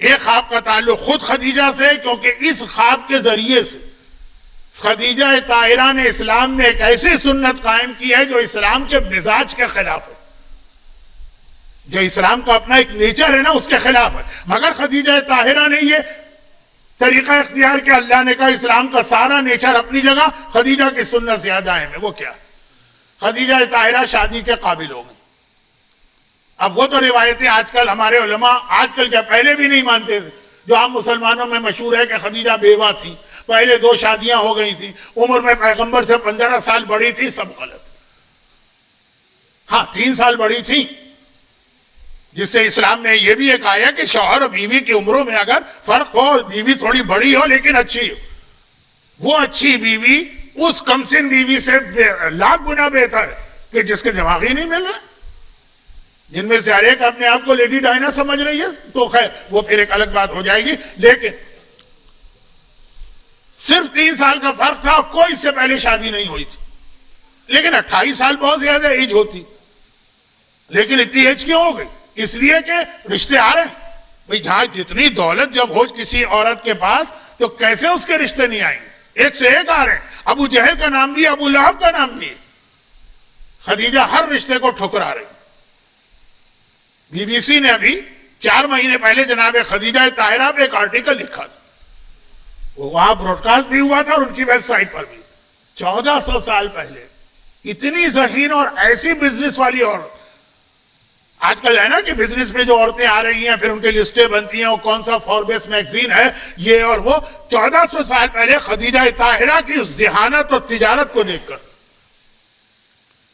ایک خواب کا تعلق خود خدیجہ سے، کیونکہ اس خواب کے ذریعے سے خدیجہ طاہرہ نے اسلام میں ایک ایسی سنت قائم کی ہے جو اسلام کے مزاج کے خلاف ہے، جو اسلام کا اپنا ایک نیچر ہے نا اس کے خلاف ہے، مگر خدیجہ طاہرہ نے یہ طریقہ اختیار کیا۔ اللہ نے کہا اسلام کا سارا نیچر اپنی جگہ، خدیجہ کی سنت زیادہ اہم ہے۔ وہ کیا؟ خدیجہ طاہرہ شادی کے قابل ہو گئی۔ اب وہ تو روایتیں آج کل ہمارے علماء، آج کل کیا پہلے بھی نہیں مانتے تھے، جو عام مسلمانوں میں مشہور ہے کہ خدیجہ بیوہ تھی، پہلے 2 شادیاں ہو گئی تھی، عمر میں پیغمبر سے 15 سال بڑی تھی، سب غلط۔ ہاں 3 سال بڑی تھی، جس سے اسلام میں یہ بھی ایک آیا کہ شوہر اور بیوی کی عمروں میں اگر فرق ہو، بیوی تھوڑی بڑی ہو لیکن اچھی ہو، وہ اچھی بیوی اس کم سن بیوی سے لاکھ گنا بہتر ہے کہ جس کے دماغ ہی نہیں مل رہا، جن میں سے ہر ایک اپنے آپ کو لیڈی ڈائنا سمجھ رہی ہے، تو خیر وہ پھر ایک الگ بات ہو جائے گی۔ لیکن صرف 3 سال کا فرق تھا، کوئی اس سے پہلے شادی نہیں ہوئی تھی، لیکن 28 سال بہت زیادہ ایج ہوتی، لیکن اتنی ایج کیوں ہو گئی؟ اس لیے کہ رشتے آ رہے ہیں بھئی، جہاں جتنی دولت جب ہو کسی عورت کے پاس تو کیسے اس کے رشتے نہیں آئیں گے؟ ایک سے ایک آ رہے ہیں، ابو جہل کا نام بھی، ابو لہب کا نام بھی ہے۔ خدیجہ ہر رشتے کو ٹھکرا رہی۔ بی بی سی نے ابھی 4 مہینے پہلے جناب خدیجہ طاہرہ پہ ایک آرٹیکل لکھا تھا، وہ وہاں براڈ کاسٹ بھی ہوا تھا اور ان کی ویب سائٹ پر بھی۔ 1400 سال پہلے اتنی ذہین اور ایسی بزنس والی عورت، آج کل ہے نا کہ بزنس میں جو عورتیں آ رہی ہیں پھر ان کی لسٹیں بنتی ہیں، وہ کون سا فوربس میگزین ہے یہ اور وہ، 1400 سال پہلے خدیجہ طاہرہ کی اس ذہانت اور تجارت کو دیکھ کر،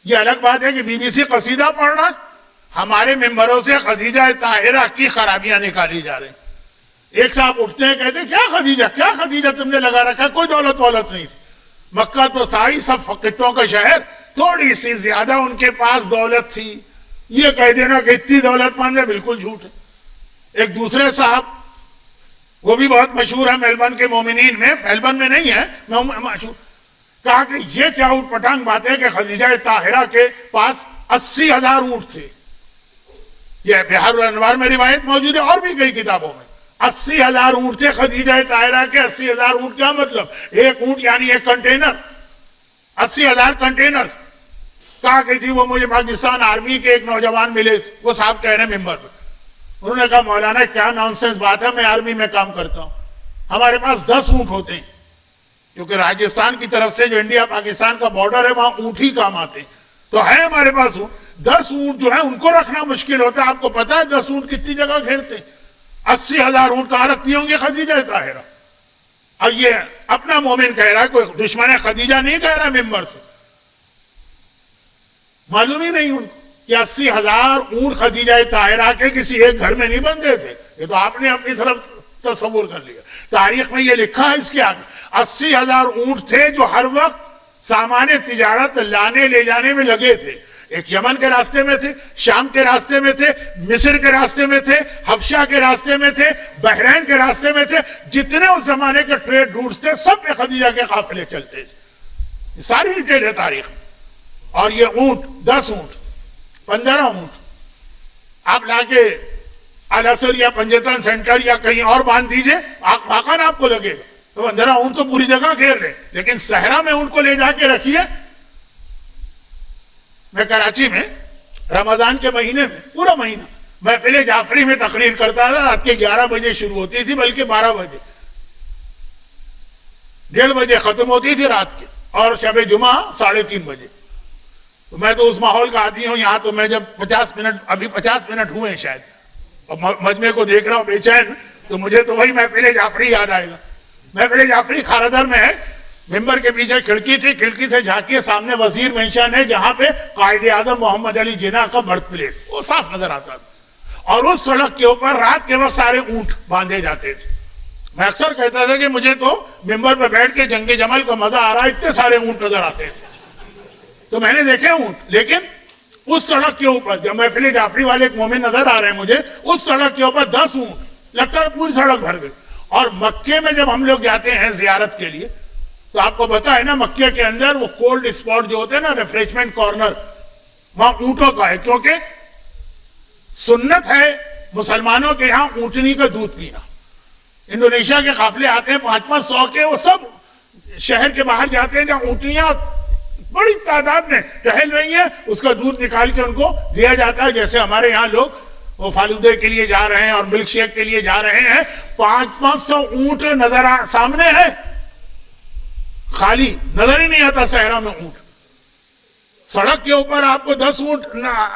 یہ الگ بات ہے کہ بی بی سی قصیدہ پڑھ رہا ہے، ہمارے ممبروں سے خدیجہ طاہرہ کی خرابیاں نکالی جا رہی ہیں۔ ایک صاحب اٹھتے ہیں کہتے ہیں کیا خدیجہ تم نے لگا رکھا ہے، کوئی دولت نہیں تھی، مکہ تو تھا ہی سب فقیروں کا شہر، تھوڑی سی زیادہ ان کے پاس دولت تھی، یہ کہہ دینا کہ اتنی دولت مند ہے بالکل جھوٹ ہے۔ ایک دوسرے صاحب وہ بھی بہت مشہور ہے میلبرن کے مومنین میں، میلبرن میں نہیں ہے مشہور، کہا کہ یہ کیا اوٹ پٹانگ بات ہے کہ خدیجہ طاہرہ کے پاس 80,000 اونٹ تھے۔ یہ بحر الانوار میں روایت موجود ہے اور بھی کئی کتابوں میں، 80,000 اونٹ تھے خدیجہ طاہرہ کے۔ 80,000 اونٹ کیا مطلب؟ ایک اونٹ یعنی ایک کنٹینر، 80,000 کنٹینر۔ کہا کہ تھی وہ مجھے پاکستان آرمی کے ایک نوجوان ملے تھے، وہ صاحب کہہ رہے ہیں ممبر پر، انہوں نے کہا مولانا کیا نانسنس بات ہے، میں آرمی میں کام کرتا ہوں، ہمارے پاس 10 اونٹ ہوتے ہیں، کیونکہ راجستھان کی طرف سے جو انڈیا پاکستان کا بارڈر ہے وہاں اونٹ ہی کام آتے ہیں، تو ہے ہمارے پاس 10 اونٹ جو ہے ان کو رکھنا مشکل ہوتا ہے۔ آپ کو پتا ہے 10 اونٹ کتنی جگہ گھیرتے ہیں؟ 80,000 اونٹ کہاں رکھتی ہوں گی خدیجہ طاہرہ؟ اور یہ اپنا مومن کہہ رہا ہے، کوئی دشمن خدیجہ نہیں کہہ رہا ممبر سے، معلوم ہی نہیں ان کو کہ 80,000 اونٹ خدیجہ طاہرہ کے کسی ایک گھر میں نہیں بنتے تھے، یہ تو آپ نے اپنی طرف تصور کر لیا۔ تاریخ میں یہ لکھا ہے اس کے آگے 80,000 اونٹ تھے جو ہر وقت سامان تجارت لانے لے جانے میں لگے تھے، ایک یمن کے راستے میں تھے، شام کے راستے میں تھے، مصر کے راستے میں تھے، حبشہ کے راستے میں تھے، بحرین کے راستے میں تھے، جتنے اس زمانے کے ٹریڈ روٹس تھے سب پہ خدیجہ کے قافلے چلتے تھے، ساری ڈیٹیل ہے تاریخ میں۔ اور یہ اونٹ 10 اونٹ 15 اونٹ آپ لا کے الاسر یا پنجتن سینٹر یا کہیں اور باندھ دیجئے، آقان آپ کو لگے گا تو 15 اونٹ تو پوری جگہ گھیر لیں، لیکن صحرا میں اونٹ کو لے جا کے رکھیے۔ میں کراچی میں رمضان کے مہینے میں پورا مہینہ محفل جعفری میں تقریر کرتا تھا، رات کے 11 بجے شروع ہوتی تھی بلکہ 12 بجے، 1:30 بجے ختم ہوتی تھی رات کے، اور شب جمعہ 3:30 بجے۔ تو میں تو اس ماحول کا عادی ہوں، یہاں تو میں جب 50 منٹ ہوئے ہیں شاید، اور مجمع کو دیکھ رہا ہوں بے چین، تو مجھے تو وہی محفل جعفری یاد آئے گا۔ محفل جعفری کھارادر میں ہے، ممبر کے پیچھے کھڑکی تھی، کھڑکی سے جھانکیے سامنے وزیر مینشن ہے جہاں پہ قائد اعظم محمد علی جناح کا برتھ پلیس وہ صاف نظر آتا تھا، اور اس سڑک کے اوپر رات کے وقت سارے اونٹ باندھے جاتے تھے۔ میں اکثر کہتا تھا کہ مجھے تو ممبر پہ بیٹھ کے جنگ جمل کا مزہ آ رہا ہے، اتنے سارے اونٹ نظر آتے تھے۔ تو میں نے دیکھے اونٹ، لیکن اس سڑک کے اوپر جب محفل جعفری والے ایک مومن نظر آ رہے ہیں مجھے، اس سڑک کے اوپر 10 اونٹ، لگتا ہے پوری سڑک بھر گئی۔ اور مکے میں جب ہم لوگ جاتے ہیں زیارت کے لیے تو آپ کو پتا ہے نا، مکے کے اندر وہ کولڈ اسپاٹ جو ہوتے ہیں نا، ریفریشمنٹ کارنر، وہاں اونٹوں کا ہے، کیونکہ سنت ہے مسلمانوں کے یہاں اونٹنی کا دودھ پینا. انڈونیشیا کے قافلے آتے ہیں 500 کے, وہ سب شہر کے باہر جاتے ہیں جہاں اونٹنیاں بڑی تعداد میں ٹہل رہی ہیں, اس کا دودھ نکال کے ان کو دیا جاتا ہے. جیسے ہمارے یہاں لوگ وہ فالودے کے لیے جا رہے ہیں اور ملک شیک کے لیے جا رہے ہیں, 500 اونٹ نظر سامنے ہے, خالی نظر ہی نہیں آتا صحرا میں اونٹ. سڑک کے اوپر آپ کو 10 اونٹ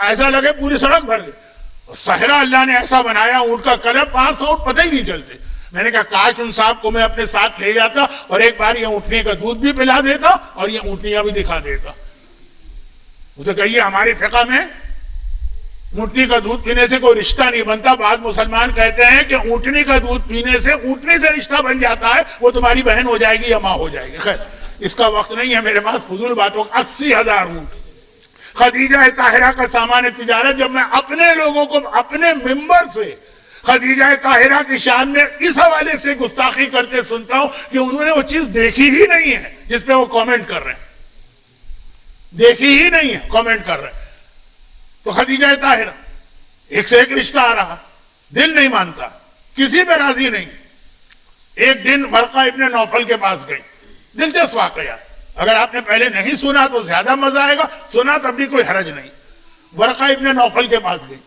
ایسا لگے پوری سڑک بھر گئی. صحرا اللہ نے ایسا بنایا, اونٹ کا کلر 500 اونٹ پتہ ہی نہیں چلتے. میں نے کہا کاش ان صاحب کو میں اپنے ساتھ لے جاتا اور ایک بار یہ اونٹنی کا دودھ بھی پلا دیتا اور یہ اونٹنیاں بھی دکھا دیتا. اسے کہیے ہماری فقہ میں اونٹنی کا دودھ پینے سے کوئی رشتہ نہیں بنتا. بعض مسلمان کہتے ہیں کہ اونٹنی کا دودھ پینے سے اونٹنی سے رشتہ بن جاتا ہے, وہ تمہاری بہن ہو جائے گی یا ماں ہو جائے گی. خیر اس کا وقت نہیں ہے میرے پاس فضول باتوں. 80,000 اونٹ خدیجہ طاہرہ کا سامان تجارت. جب میں اپنے لوگوں کو اپنے ممبر سے خدیجہ طاہرہ کی شان میں اس حوالے سے گستاخی کرتے سنتا ہوں کہ انہوں نے وہ چیز دیکھی ہی نہیں ہے جس پہ وہ کامنٹ کر رہے ہیں, دیکھی ہی نہیں ہے, کامنٹ کر رہے ہیں. تو خدیجہ طاہرہ ایک سے ایک رشتہ آ رہا, دل نہیں مانتا, کسی پہ راضی نہیں. ایک دن ورقہ ابن نوفل کے پاس گئی. دلچسپ واقعہ, اگر آپ نے پہلے نہیں سنا تو زیادہ مزہ آئے گا, سنا تب بھی کوئی حرج نہیں. ورقہ ابن نوفل کے پاس گئی.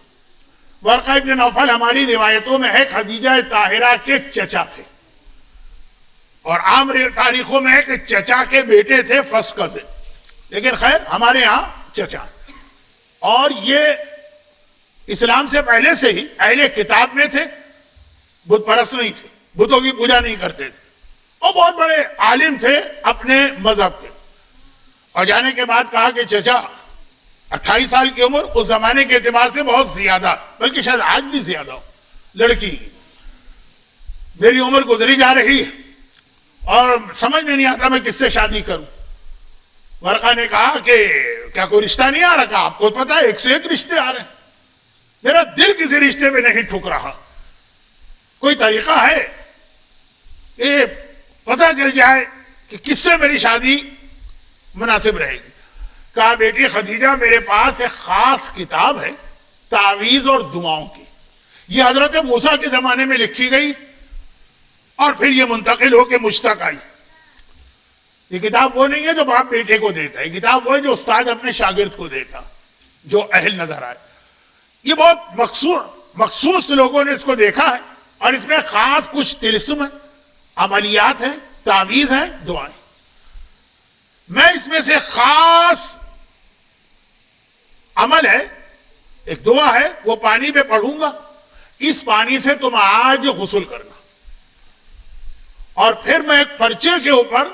ورقہ ابن نوفل ہماری روایتوں میں ہے خدیجہ طاہرہ کے چچا تھے, اور عام تاریخوں میں ہے کہ چچا کے بیٹے تھے فرسٹ کزن, لیکن خیر ہمارے یہاں چچا. اور یہ اسلام سے پہلے سے ہی اہل کتاب میں تھے, بت پرست نہیں تھے, بتوں کی پوجا نہیں کرتے تھے, اور بہت بڑے عالم تھے اپنے مذہب کے. اور جانے کے بعد کہا کہ چچا 28 سال کی عمر اس زمانے کے اعتبار سے بہت زیادہ, بلکہ شاید آج بھی زیادہ ہو لڑکی کی. میری عمر گزری جا رہی ہے اور سمجھ میں نہیں آتا میں کس سے شادی کروں. ورقہ نے کہا کہ کیا کوئی رشتہ نہیں آ رہا؟ آپ کو پتا ہے ایک سے ایک رشتے آ رہے ہیں, میرا دل کسی رشتے پہ نہیں ٹھک رہا. کوئی طریقہ ہے کہ پتہ چل جائے کہ کس سے میری شادی مناسب رہے گی؟ کہا بیٹی خدیجہ میرے پاس ایک خاص کتاب ہے تعویذ اور دعاؤں کی, یہ حضرت موسیٰ کے زمانے میں لکھی گئی اور پھر یہ منتقل ہو کے مجھ تک آئی. یہ کتاب وہ نہیں ہے جو باپ بیٹے کو دیتا ہے, یہ کتاب وہ ہے جو استاد اپنے شاگرد کو دیتا, جو اہل نظر آئے. یہ بہت مخصوص لوگوں نے اس کو دیکھا ہے, اور اس میں خاص کچھ طلسم ہیں, عملیات ہیں, تعویذ ہیں, دعائیں. میں اس میں سے خاص عمل ہے, ایک دعا ہے, وہ پانی پہ پڑھوں گا, اس پانی سے تم آج غسل کرنا, اور پھر میں ایک پرچے کے اوپر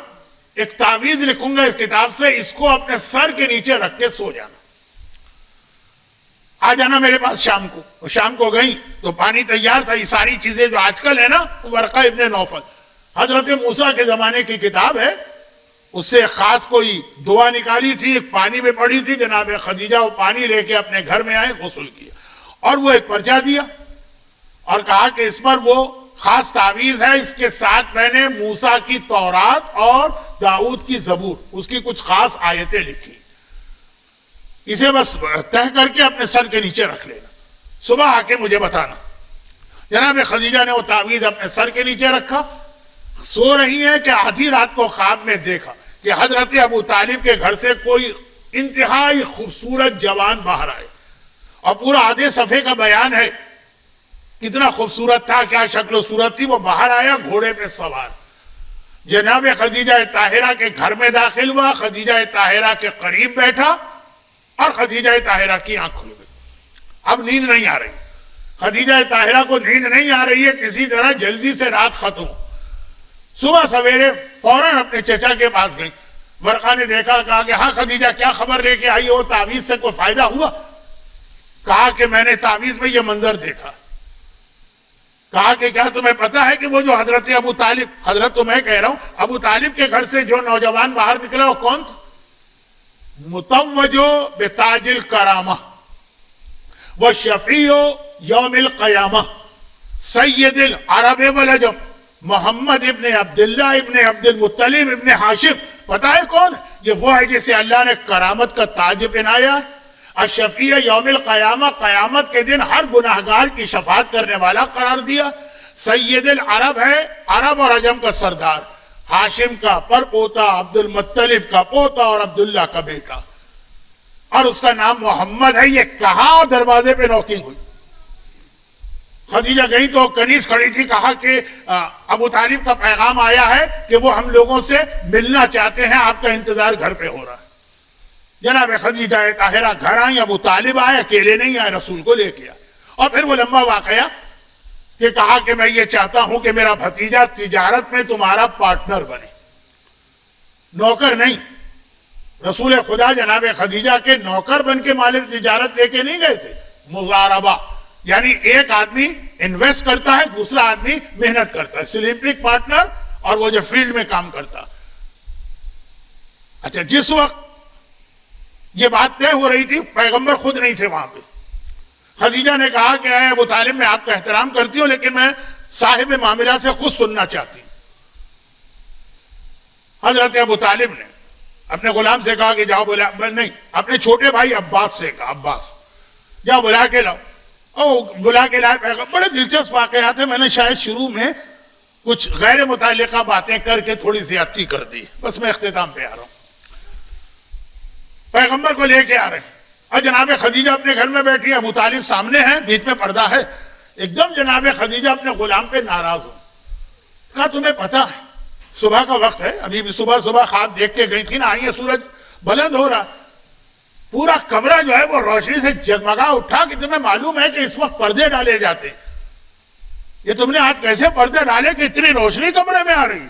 ایک تعویذ لکھوں گا اس کتاب سے, اس کو اپنے سر کے نیچے رکھ کے سو جانا. آ جانا میرے پاس شام کو. وہ شام کو گئی تو پانی تیار تھا. یہ ساری چیزیں جو آج کل ہے نا, ورقہ ابن نوفل حضرت موسیٰ کے زمانے کی کتاب ہے, اس سے خاص کوئی دعا نکالی تھی, ایک پانی میں پڑی تھی. جناب خدیجہ وہ پانی لے کے اپنے گھر میں آئے, غسل کیا, اور وہ ایک پرچہ دیا اور کہا کہ اس پر وہ خاص تعویذ ہے, اس کے ساتھ میں نے موسیٰ کی تورات اور داؤد کی زبور, اس کی کچھ خاص آیتیں لکھی, اسے بس تہہ کر کے اپنے سر کے نیچے رکھ لینا, صبح آ کے مجھے بتانا. جناب خدیجہ نے وہ تعویذ اپنے سر کے نیچے رکھا, سو رہی ہیں کہ آدھی رات کو خواب میں دیکھا کہ حضرت ابو طالب کے گھر سے کوئی انتہائی خوبصورت جوان باہر آئے, اور پورا آدھے صفحے کا بیان ہے کتنا خوبصورت تھا, کیا شکل و صورت تھی. وہ باہر آیا گھوڑے پہ سوار, جناب خدیجہ طاہرہ کے گھر میں داخل ہوا, خدیجہ طاہرہ کے قریب بیٹھا, اور خدیجہ طاہرہ کی آنکھ کھل گئی. اب نیند نہیں آ رہی, خدیجہ طاہرہ کو نیند نہیں آ رہی ہے, کسی طرح جلدی سے رات ختم. صبح سویرے فوراً اپنے چچا کے پاس گئی. ورقہ نے دیکھا, کہا کہ ہاں خدیجہ کیا خبر لے کے آئی ہو, تعویذ سے کوئی فائدہ ہوا؟ کہا کہ میں نے تعویذ میں یہ منظر دیکھا. کہا کہ کیا تمہیں پتا ہے کہ وہ جو حضرت ابو طالب, حضرت تو میں کہہ رہا ہوں, ابو طالب کے گھر سے جو نوجوان باہر نکلا وہ کون تھا؟ متوجو بتاج الکرامہ وشفیع یوم القیامہ سید العرب والعجم محمد ابن عبداللہ ابن عبد المطلب ابن ہاشم. پتا ہے کون؟ یہ وہ ہے جسے اللہ نے کرامت کا تاج پہنایا ہے. الشفیع یوم القیامہ، قیامت کے دن ہر گناہگار کی شفاعت کرنے والا قرار دیا۔ سید العرب ہے، عرب اور عجم کا سردار، ہاشم کا پر پوتا، عبد المطلب کا پوتا اور عبداللہ کا بیٹا، اور اس کا نام محمد ہے۔ یہ کہاں دروازے پہ نوکنگ ہوئی؟ خدیجہ گئی تو کنیز کھڑی تھی، کہا کہ ابو طالب کا پیغام آیا ہے کہ وہ ہم لوگوں سے ملنا چاہتے ہیں، آپ کا انتظار گھر پہ ہو رہا ہے۔ جناب خدیجہ طاہرہ گھر آئیں، ابو طالب آئے، اکیلے نہیں آئے، رسول کو لے کے آئے۔ اور پھر وہ لمبا واقعہ کہ کہا کہ میں یہ چاہتا ہوں کہ میرا بھتیجا تجارت میں تمہارا پارٹنر بنے، نوکر نہیں۔ رسول خدا جناب خدیجہ کے نوکر بن کے مالک تجارت لے کے نہیں گئے تھے، مضاربہ، یعنی ایک آدمی انویسٹ کرتا ہے، دوسرا آدمی محنت کرتا ہے، سلیپنگ پارٹنر، اور وہ جو فیلڈ میں کام کرتا۔ اچھا، جس وقت یہ بات طے ہو رہی تھی، پیغمبر خود نہیں تھے وہاں پہ۔ خدیجہ نے کہا کہ اے ابو طالب، میں آپ کا احترام کرتی ہوں لیکن میں صاحب معاملہ سے خود سننا چاہتی ہوں۔ حضرت ابو طالب نے اپنے غلام سے کہا کہ جاؤ بلا، نہیں، اپنے چھوٹے بھائی عباس سے کہا، عباس جاؤ بلا کے لاؤ۔ او بلا کے لائے پیغمبر۔ بڑے دلچسپ واقعات ہیں، میں نے شاید شروع میں کچھ غیر متعلقہ باتیں کر کے تھوڑی زیادتی کر دی، بس میں اختتام پہ آ رہا ہوں۔ پیغمبر کو لے کے آ رہے ہیں اور جناب خدیجہ اپنے گھر میں بیٹھی ہے، ابو طالب سامنے ہیں، بیچ میں پردہ ہے۔ ایک دم جناب خدیجہ اپنے غلام پہ ناراض ہو، کہا تمہیں پتا ہے صبح کا وقت ہے، ابھی بھی صبح خواب دیکھ کے گئی تھی نا، آئیے سورج بلند ہو رہا، پورا کمرہ جو ہے وہ روشنی سے جگمگا اٹھا، کہ تمہیں معلوم ہے کہ اس وقت پردے ڈالے جاتے، یہ تم نے آج کیسے پردے ڈالے کہ اتنی روشنی کمرے میں آ رہی؟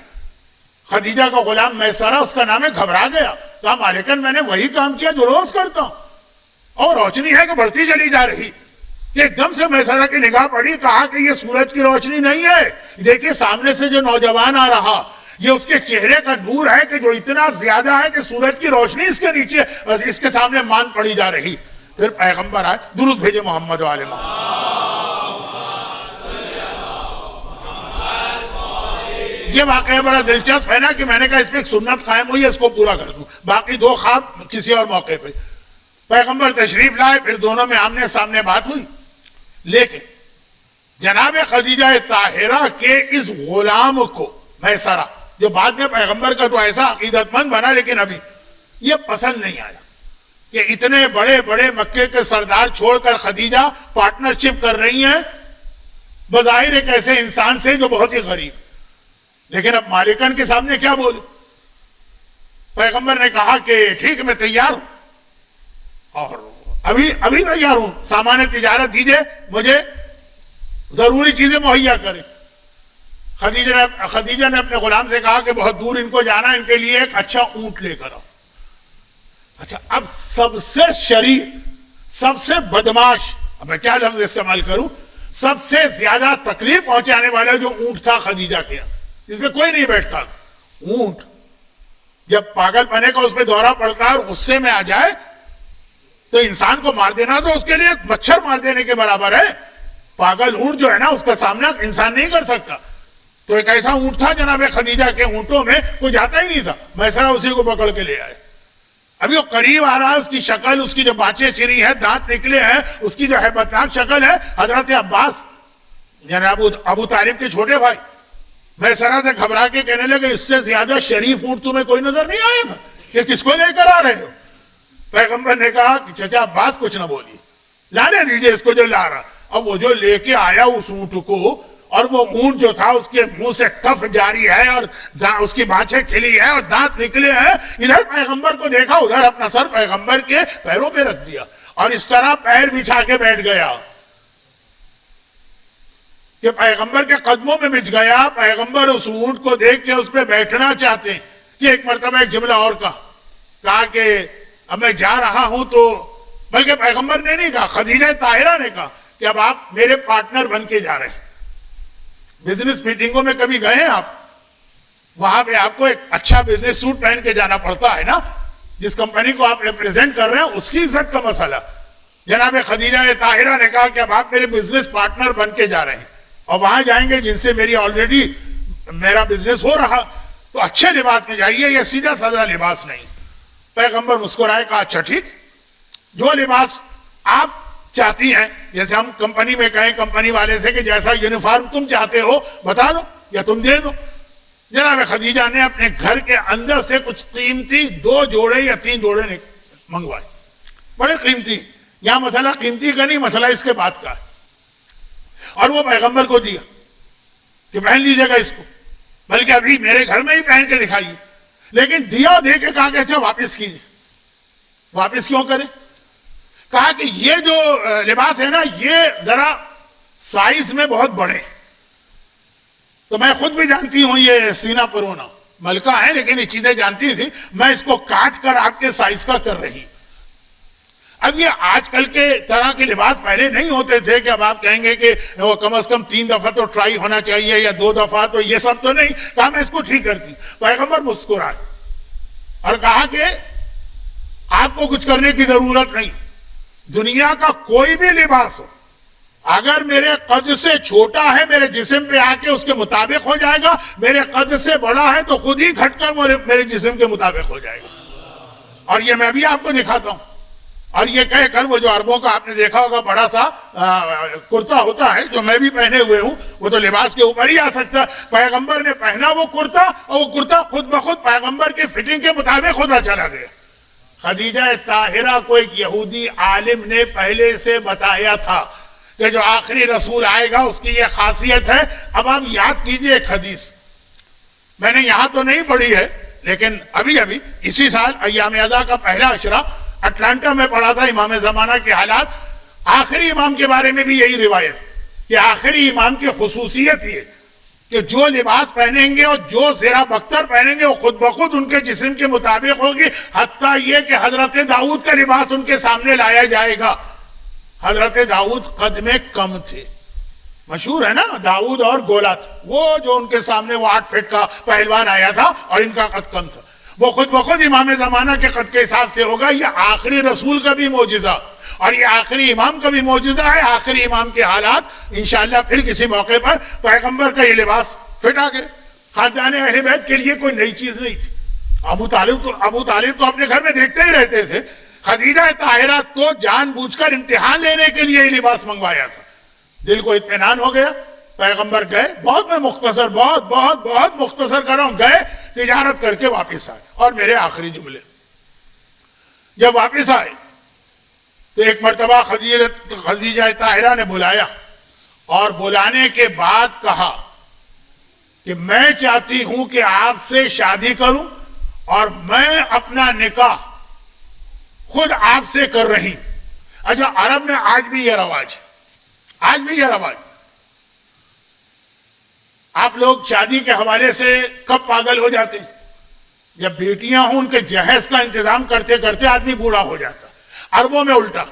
خدیجہ کا غلام میسرہ اس کا نام ہے، گھبرا گیا، کہا مالکن میں نے وہی کام کیا جو روز کرتا ہوں، اور روشنی ہے کہ بڑھتی چلی جا رہی۔ کہ ایک دم سے میسرہ کی نگاہ پڑی، کہا کہ یہ سورج کی روشنی نہیں ہے، دیکھیں سامنے سے جو نوجوان آ رہا، یہ اس کے چہرے کا نور ہے کہ جو اتنا زیادہ ہے کہ سورج کی روشنی اس کے نیچے، اس کے سامنے مان پڑی جا رہی۔ پھر پیغمبر آئے، درود بھیجے محمد والے محمد۔ یہ واقعہ بڑا دلچسپ ہے نا، کہ میں نے کہا اس میں ایک سنت قائم ہوئی ہے، اس کو پورا کر دوں، باقی دو خواب کسی اور موقع پہ۔ پیغمبر تشریف لائے، پھر دونوں میں آمنے سامنے بات ہوئی، لیکن جناب خدیجہ طاہرہ کے اس غلام کو میسرہ، جو بعد میں پیغمبر کا تو ایسا عقیدت مند بنا، لیکن ابھی یہ پسند نہیں آیا کہ اتنے بڑے بڑے مکے کے سردار چھوڑ کر خدیجہ پارٹنرشپ کر رہی ہیں بظاہر ایک ایسے انسان سے جو بہت ہی غریب۔ لیکن اب مالکن کے سامنے کیا بولے؟ پیغمبر نے کہا کہ ٹھیک ہے میں تیار ہوں، اور ابھی تیار ہوں، سامان تجارت دیجئے، مجھے ضروری چیزیں مہیا کریں۔ خدیجہ نے اپنے غلام سے کہا کہ بہت دور ان کو جانا، ان کے لیے ایک اچھا اونٹ لے کر آؤ۔ اچھا، اب سب سے شریر، سب سے بدماش، اب میں کیا لفظ استعمال کروں، سب سے زیادہ تکلیف پہنچانے والا جو اونٹ تھا خدیجہ کے یہاں، اس میں کوئی نہیں بیٹھتا۔ اونٹ جب پاگل پنے کا اس پہ دورہ پڑتا ہے اور غصے میں آ جائے تو انسان کو مار دینا تو اس کے لیے مچھر مار دینے کے برابر ہے۔ پاگل اونٹ جو ہے نا، اس کا سامنا انسان نہیں کر سکتا۔ تو ایک ایسا اونٹ تھا جناب خدیجہ کے اونٹوں میں، کوئی جاتا ہی نہیں تھا، میسرہ اسی کو پکڑ کے لے آئے۔ ابھی وہ قریب آ رہا، اس کی شکل، اس کی جو بانچیں چری ہے، دانت نکلے ہیں، اس کی جو ہیبتناک شکل ہے، حضرت عباس جناب ابو طالب کے چھوٹے بھائی میسرہ سے گھبرا کے کہنے لگے اس سے زیادہ شریف اونٹ تمہیں کوئی نظر نہیں آیا تھا، کہ کس کو لے کر آ رہے ہو؟ پیغمبر نے کہا کہ چچا عباس کچھ نہ بولی، لانے دیجئے اس کو جو لا رہا۔ اب وہ جو لے کے آیا اس اونٹ کو، اور وہ اونٹ جو تھا اس کے منہ سے کف جاری ہے اور اس کی بانچیں کھلی ہے اور دانت نکلے ہیں، ادھر پیغمبر کو دیکھا، ادھر اپنا سر پیغمبر کے پیروں پہ رکھ دیا اور اس طرح پیر بچھا کے بیٹھ گیا کہ پیغمبر کے قدموں میں بچھ گیا۔ پیغمبر اس اونٹ کو دیکھ کے اس پہ بیٹھنا چاہتے ہیں کہ ایک مرتبہ ایک جملہ اور کہا کہ اب میں جا رہا ہوں، تو بلکہ پیغمبر نے نہیں کہا، خدیجہ طاہرہ نے کہا کہ اب آپ میرے پارٹنر بن کے جا رہے ہیں۔ بزنس میٹنگوں میں کبھی گئے ہیں آپ؟ وہاں پہ آپ کو ایک اچھا بزنس سوٹ پہن کے جانا پڑتا ہے نا، جس کمپنی کو آپ ریپریزنٹ کر رہے ہیں اس کی عزت کا مسئلہ۔ جناب خدیجہ طاہرہ نے کہا کہ اب آپ میرے بزنس پارٹنر بن کے جا رہے ہیں اور وہاں جائیں گے جن سے آلریڈی میرا بزنس ہو رہا، تو اچھے لباس میں جائیے، یہ سیدھا سادہ لباس نہیں۔ پیغمبر مسکرائے، کہا اچھا ٹھیک، جو لباس آپ چاہتی ہیں، جیسے ہم کمپنی میں کہیں کمپنی والے سے کہ جیسا یونیفارم تم چاہتے ہو بتا دو یا تم دے دو. جناب خدیجہ نے اپنے گھر کے اندر سے کچھ قیمتی 2 جوڑے یا 3 جوڑے منگوائے، بڑے قیمتی. یہاں مسئلہ قیمتی کا نہیں، مسئلہ اس کے بعد کا ہے. اور وہ پیغمبر کو دیا کہ پہن لیجیے گا اس کو، بلکہ ابھی میرے گھر میں ہی پہن کے دکھائیے. لیکن دیا دے کے کہا کہ اچھا واپس کیجیے. واپس کیوں کریں؟ کہا کہ یہ جو لباس ہے نا یہ ذرا سائز میں بہت بڑے، تو میں خود بھی جانتی ہوں یہ سینہ پرونا ملکہ ہے لیکن یہ چیزیں جانتی تھی، میں اس کو کاٹ کر آپ کے سائز کا کر رہی. اب یہ آج کل کے طرح کے لباس پہلے نہیں ہوتے تھے کہ اب آپ کہیں گے کہ وہ کم از کم 3 دفعہ تو ٹرائی ہونا چاہیے یا 2 دفعہ، تو یہ سب تو نہیں. کہا میں اس کو ٹھیک کرتی. پیغمبر مسکرائے اور کہا کہ آپ کو کچھ کرنے کی ضرورت نہیں. دنیا کا کوئی بھی لباس ہو اگر میرے قد سے چھوٹا ہے میرے جسم پہ آ کے اس کے مطابق ہو جائے گا، میرے قد سے بڑا ہے تو خود ہی گھٹ کر میرے جسم کے مطابق ہو جائے گا. اور یہ میں بھی آپ کو دکھاتا ہوں. اور یہ کہہ کر وہ جو عربوں کا آپ نے دیکھا ہوگا بڑا سا کرتا ہوتا ہے جو میں بھی پہنے ہوئے ہوں، وہ تو لباس کے اوپر ہی آ سکتا. پیغمبر نے پہنا وہ کرتا اور وہ کرتا خود بخود پیغمبر کی فٹنگ کے مطابق ہوتا چلا گیا. خدیجہ طاہرہ کو ایک یہودی عالم نے پہلے سے بتایا تھا کہ جو آخری رسول آئے گا اس کی یہ خاصیت ہے. اب آپ یاد کیجئے ایک حدیث، میں نے یہاں تو نہیں پڑھی ہے لیکن ابھی اسی سال ایام ازا کا پہلا عشرہ اٹلانٹا میں پڑھا تھا. امام زمانہ کے حالات، آخری امام کے بارے میں بھی یہی روایت کہ آخری امام کی خصوصیت یہ کہ جو لباس پہنیں گے اور جو زیرہ بختر پہنیں گے وہ خود بخود ان کے جسم کے مطابق ہوگی، حتیٰ یہ کہ حضرت داؤد کا لباس ان کے سامنے لایا جائے گا. حضرت داؤد قد میں کم تھے، مشہور ہے نا داؤد اور گولت، وہ جو ان کے سامنے وہ 8 فٹ کا پہلوان آیا تھا اور ان کا قد کم تھا. وہ خود بخود امام زمانہ کے قد کے حساب سے ہوگا. یہ آخری رسول کا بھی معجزہ اور یہ آخری امام کا بھی معجزہ ہے. آخری امام کے حالات انشاءاللہ پھر کسی موقع پر. پیغمبر کا یہ لباس فٹ آ گئے. خاندان اہل بیت کے لیے کوئی نئی چیز نہیں تھی. ابو طالب تو اپنے گھر میں دیکھتے ہی رہتے تھے. خدیجہ طاہرہ تو جان بوجھ کر امتحان لینے کے لیے یہ لباس منگوایا تھا. دل کو اطمینان ہو گیا. پیغمبر گئے، بہت مختصر کر رہا ہوں، گئے تجارت کر کے واپس آئے. اور میرے آخری جملے، جب واپس آئے تو ایک مرتبہ خدیجہ طاہرہ نے بلایا اور بلانے کے بعد کہا کہ میں چاہتی ہوں کہ آپ سے شادی کروں اور میں اپنا نکاح خود آپ سے کر رہی. اچھا عرب میں آج بھی یہ رواج آپ لوگ شادی کے حوالے سے کب پاگل ہو جاتے ہیں؟ جب بیٹیاں ہوں ان کے جہیز کا انتظام کرتے کرتے آدمی بوڑھا ہو جاتا. عربوں میں الٹا،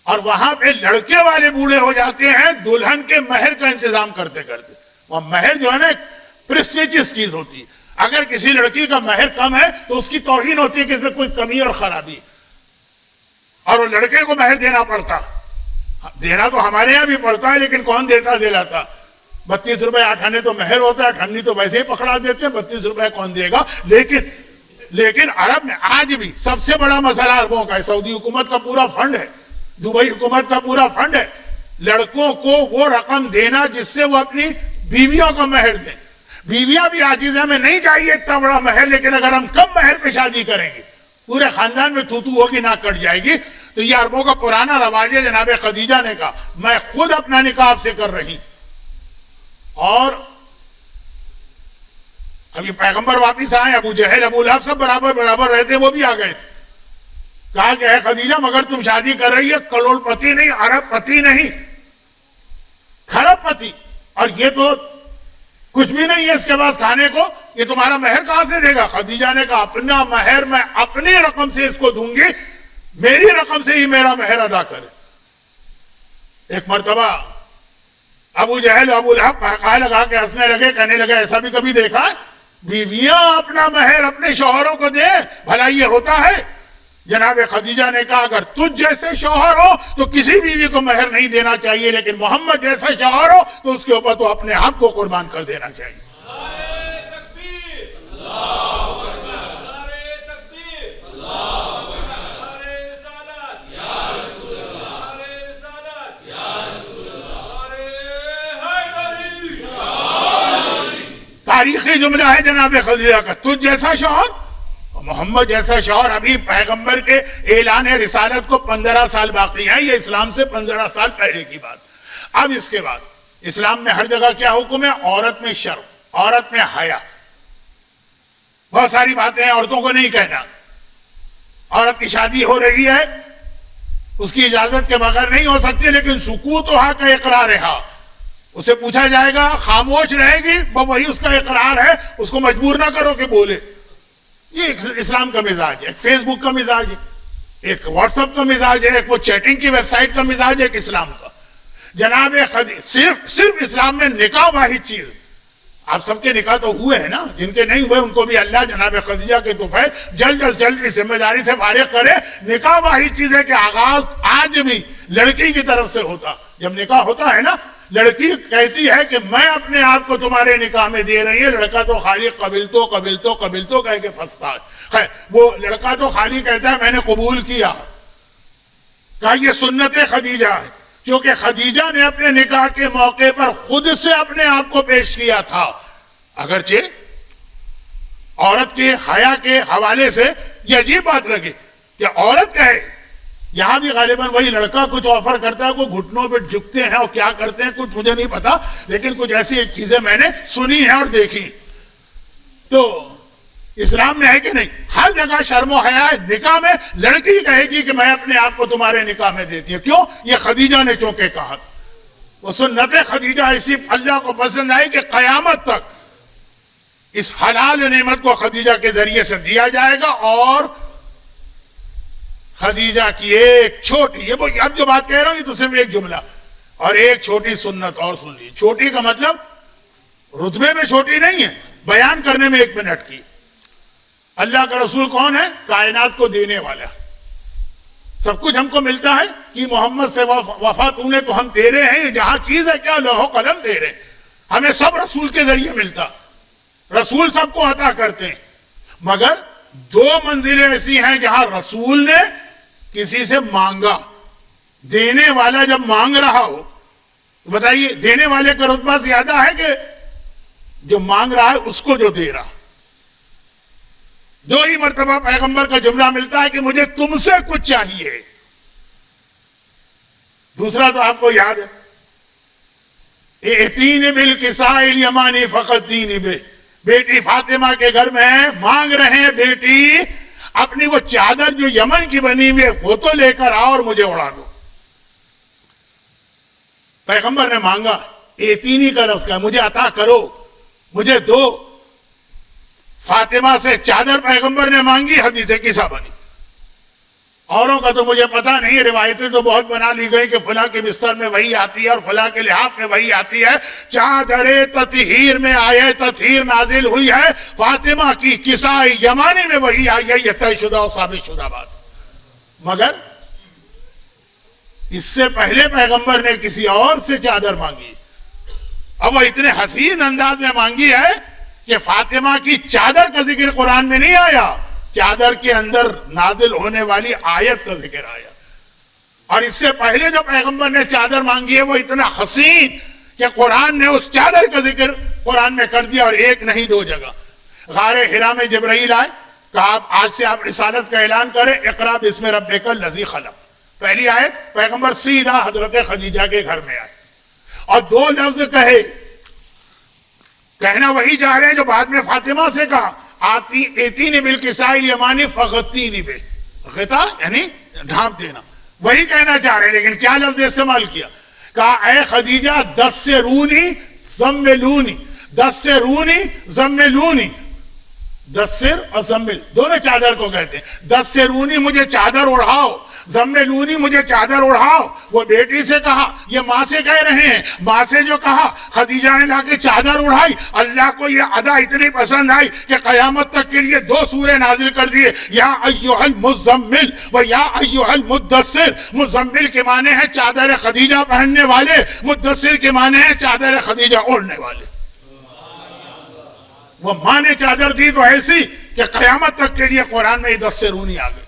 اور وہاں پہ لڑکے والے بوڑھے ہو جاتے ہیں دلہن کے مہر کا انتظام کرتے کرتے. وہ مہر جو ہے نا پریسٹیجس چیز ہوتی ہے. اگر کسی لڑکی کا مہر کم ہے تو اس کی توہین ہوتی ہے کہ اس میں کوئی کمی اور خرابی، اور وہ لڑکے کو مہر دینا پڑتا. دینا تو ہمارے یہاں بھی پڑتا ہے لیکن کون دیتا دلاتا. 32 روپے 8 آنے تو مہر ہوتا ہے، 8 آنے تو ویسے ہی پکڑا دیتے ہیں، 32 روپے کون دے گا. لیکن عرب میں آج بھی سب سے بڑا مسئلہ عربوں کا ہے. سعودی حکومت کا پورا فنڈ ہے، دبئی حکومت کا پورا فنڈ ہے لڑکوں کو وہ رقم دینا جس سے وہ اپنی بیویوں کا مہر دیں. بیویاں بھی عاجز ہیں، ہمیں نہیں چاہیے اتنا بڑا مہر، لیکن اگر ہم کم مہر پہ شادی کریں گے پورے خاندان میں تھوتو ہوگی، نہ کٹ جائے گی. تو یہ عربوں کا پرانا رواج ہے. جناب خدیجہ نے کہا میں خود اپنا نکاح آپ سے کر رہی. اور ابھی پیغمبر واپس آئے، ابو جہل ابو لہب سب برابر رہتے، وہ بھی آ گئے تھے. کہا کہ اے خدیجہ مگر تم شادی کر رہی ہے کروڑ پتی نہیں، ارب پتی نہیں، کھرب پتی، اور یہ تو کچھ بھی نہیں ہے اس کے پاس کھانے کو، یہ تمہارا مہر کہاں سے دے گا؟ خدیجہ نے کہا اپنا مہر میں اپنی رقم سے اس کو دوں گی، میری رقم سے ہی میرا مہر ادا کرے. ایک مرتبہ ابو جہل ابو لہب کہا لگا کے ہنسنے لگے، کہنے لگے ایسا بھی کبھی دیکھا ہے بیویاں اپنا مہر اپنے شوہروں کو دے؟ بھلا یہ ہوتا ہے؟ جناب خدیجہ نے کہا اگر تجھ جیسے شوہر ہو تو کسی بیوی کو مہر نہیں دینا چاہیے، لیکن محمد جیسا شوہر ہو تو اس کے اوپر تو اپنے حق کو قربان کر دینا چاہیے. تاریخی جملہ ہے جناب خدیجہ کا، تجھ جیسا شوہر، محمد جیسا شوہر۔ ابھی پیغمبر کے اعلان رسالت کو 15 سال باقی ہیں، یہ اسلام سے 15 سال پہلے کی بات۔ اب اس کے بعد اسلام میں ہر جگہ کیا حکم ہے؟ عورت میں شرم، عورت میں حیا۔ بہت ساری باتیں ہیں عورتوں کو نہیں کہنا۔ عورت کی شادی ہو رہی ہے، اس کی اجازت کے بغیر نہیں ہو سکتی، لیکن سکوتھا کا اقرار ہے۔ اسے پوچھا جائے گا، خاموش رہے گی، وہی اس کا اقرار ہے، اس کو مجبور نہ کرو کہ بولے۔ یہ اسلام کا مزاج ہے۔ ایک فیس بک کا مزاج ہے، ایک واٹس ایپ کا مزاج ہے، ایک وہ چیٹنگ کی ویب سائٹ کا مزاج ہے، ایک اسلام کا۔ جناب صرف اسلام میں نکاح واحد چیز۔ آپ سب کے نکاح تو ہوئے ہیں نا، جن کے نہیں ہوئے ان کو بھی اللہ جناب خدیجہ کے طفیل جلد از جلد اس ذمہ داری سے فارغ کرے۔ نکاح واحد چیز ہے کہ آغاز آج بھی لڑکی کی طرف سے ہوتا۔ جب نکاح ہوتا ہے نا، لڑکی کہتی ہے کہ میں اپنے آپ کو تمہارے نکاح میں دے رہی ہے، لڑکا تو خالی قبلتو کہہ کے پھنستا ہے۔ خیر، وہ لڑکا تو خالی کہتا ہے میں نے قبول کیا۔ کہا یہ سنت خدیجہ ہے، کیونکہ خدیجہ نے اپنے نکاح کے موقع پر خود سے اپنے آپ کو پیش کیا تھا۔ اگرچہ عورت کے حیا کے حوالے سے یہ عجیب بات لگے کہ عورت کہے، یہاں بھی غالباً وہی لڑکا کچھ آفر کرتا ہے، کوئی گھٹنوں پہ جھکتے ہیں اور کیا کرتے ہیں کچھ مجھے نہیں پتا، لیکن کچھ ایسی چیزیں میں نے سنی ہیں اور دیکھی۔ تو اسلام میں ہے کہ نہیں؟ ہر جگہ شرم و حیا ہے۔ نکاح میں لڑکی کہے گی کہ میں اپنے آپ کو تمہارے نکاح میں دیتی ہوں۔ کیوں؟ یہ خدیجہ نے چونکہ کہا۔ وہ سنت خدیجہ ایسی اللہ کو پسند آئی کہ قیامت تک اس حلال نعمت کو خدیجہ کے ذریعے سے دیا جائے گا۔ اور خدیجہ کی ایک چھوٹی، یہ اب جو بات کہہ رہا ہوں یہ تو صرف ایک جملہ، اور ایک چھوٹی سنت اور سن لی۔ چھوٹی کا مطلب رتبے میں چھوٹی نہیں ہے، بیان کرنے میں 1 منٹ کی۔ اللہ کا رسول کون ہے؟ کائنات کو دینے والا۔ سب کچھ ہم کو ملتا ہے کہ محمد سے وفا تو نے تو ہم تیرے ہیں، جہاں چیز ہے کیا لوح و قلم تیرے، ہمیں سب رسول کے ذریعے ملتا۔ رسول سب کو عطا کرتے ہیں، مگر 2 منزلیں ایسی ہیں جہاں رسول نے کسی سے مانگا۔ دینے والا جب مانگ رہا ہو، بتائیے دینے والے کا رتبہ زیادہ ہے کہ جو مانگ رہا ہے اس کو جو دے رہا؟ 2 ہی مرتبہ پیغمبر کا جملہ ملتا ہے کہ مجھے تم سے کچھ چاہیے۔ دوسرا تو آپ کو یاد ہے، اِتِینِ بِالْكِسَاءِ الْيَمَانِ فَقَدِّینِ بِهِ، بیٹی فاطمہ کے گھر میں مانگ رہے ہیں بیٹی اپنی وہ چادر جو یمن کی بنی ہوئی ہے وہ تو لے کر آؤ اور مجھے اڑا دو۔ پیغمبر نے مانگا، ایتینی کا لفظ کا مجھے عطا کرو، مجھے دو۔ فاطمہ سے چادر پیغمبر نے مانگی، حدیث قصہ بنی۔ اوروں کا تو مجھے پتا نہیں، روایتیں تو بہت بنا لی گئی کہ فلاں کے بستر میں وہی آتی ہے اور فلاں کے لحاف میں وہی آتی ہے۔ چادر تطہیر میں آئے تطہیر نازل ہوئی ہے، فاطمہ کی قصہ یمانی میں وہی آئی ہے، یہ طے شدہ اور ثابت شدہ بات۔ مگر اس سے پہلے پیغمبر نے کسی اور سے چادر مانگی، اب وہ اتنے حسین انداز میں مانگی ہے کہ فاطمہ کی چادر کا ذکر قرآن میں نہیں آیا، چادر کے اندر نازل ہونے والی آیت کا ذکر آیا۔ اور اس سے پہلے جو پیغمبر نے چادر مانگی ہے وہ اتنا حسین کہ قرآن نے اس چادر کا ذکر قرآن میں کر دیا، اور ایک نہیں 2 جگہ۔ غار حرا میں جبرائیل آئے، کہا آج سے آپ رسالت کا اعلان کریں، اقرا بسم ربک الذی خلق۔ پہلی آیت پیغمبر سیدھا حضرت خدیجہ کے گھر میں آئے اور 2 لفظ کہے، کہنا وہی چاہ رہے ہیں جو بعد میں فاطمہ سے کہا، ایتینی بالکساء الیمانی فغطینی بہ، غطا یعنی ڈھانپ دینا، وہی کہنا چاہ رہے ہیں، لیکن کیا لفظ استعمال کیا؟ کہا اے خدیجہ دثرونی زملونی، دثرونی زملونی، دثر اور زمل دونوں چادر کو کہتے ہیں۔ دثرونی مجھے چادر اڑھاؤ، زملونی مجھے چادر اڑھاؤ۔ وہ بیٹی سے کہا، یہ ماں سے کہہ رہے ہیں، ماں سے جو کہا خدیجہ نے لا کے چادر اڑھائی۔ اللہ کو یہ ادا اتنی پسند آئی کہ قیامت تک کے لیے 2 سورے نازل کر دیے، یا ایھا المزمل و یا ایھا المدثر۔ مزمل کے معنی ہے چادر خدیجہ پہننے والے، مدثر کے معنی ہے چادر خدیجہ اوڑھنے والے۔ وہ ماں نے چادر دی تو ایسی کہ قیامت تک کے لیے قرآن میں دثرونی آ گئی۔